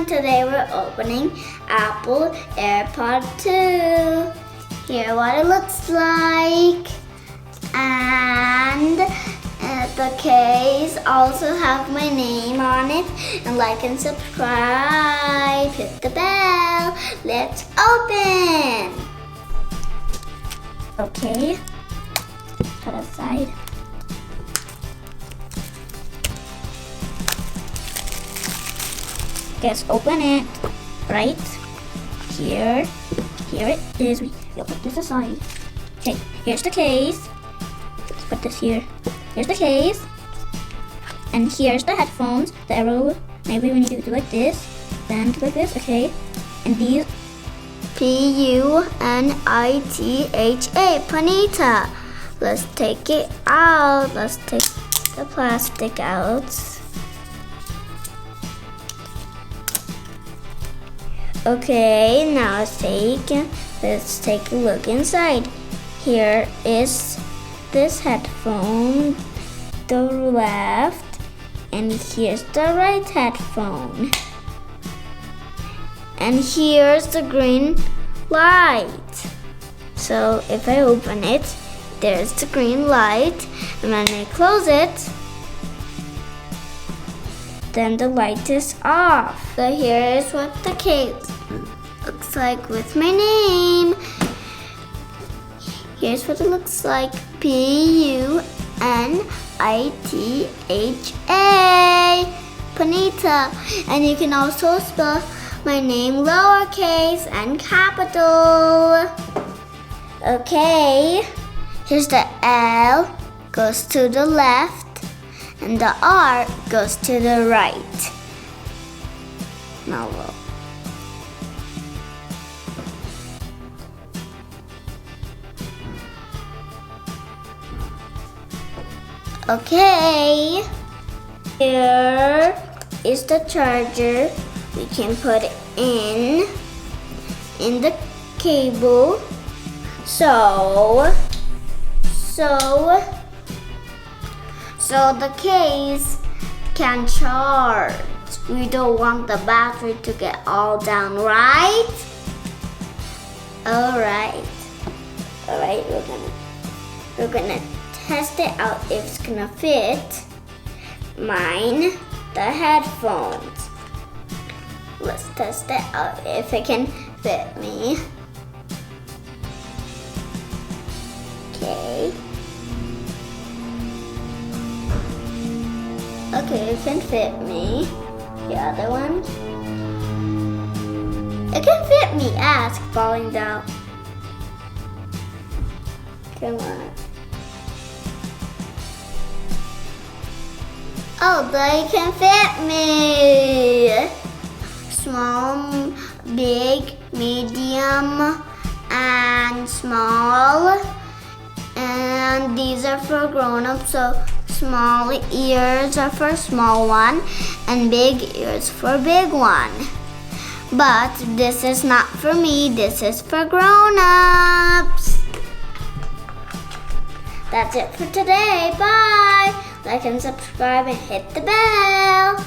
everyone, today we're opening Apple AirPods 2. Here what it looks like. And the case also have my name on it. And like and subscribe, hit the bell. Let's open. Okay, put aside. Let's open it right here. Here it is. We'll put this aside. Okay, here's the case. Let's put this here. Here's the case. And here's the headphones. The arrow, maybe when you do like this, then like this, okay. And these Punitha, Punitha. Let's take it out. Let's take the plastic out. Okay, now let's take a look inside. Here is this headphone, the left, and here's the right headphone. And here's the green light. So if I open it, there's the green light, and when I close it, then the light is off. So here is what the case looks like with my name. Here's what it looks like. Punitha. Punitha. And you can also spell my name lowercase and capital. Okay. Here's the L, goes to the left. And the R goes to the right. Now okay. Here is the charger. We can put it in the cable. So the case can charge. We don't want the battery to get all down, right? Alright, we're gonna test it out if it's gonna fit mine, the headphones. Let's test it out if it can fit me. Okay. Okay, it can fit me. The other one. It can fit me. Ask falling down. Come on. Oh, they can fit me. Small, big, medium, and small. And these are for grown-ups, so small ears are for small one and big ears for big one. But this is not for me, this is for grown-ups. That's it for today. Bye. Like and subscribe and hit the bell.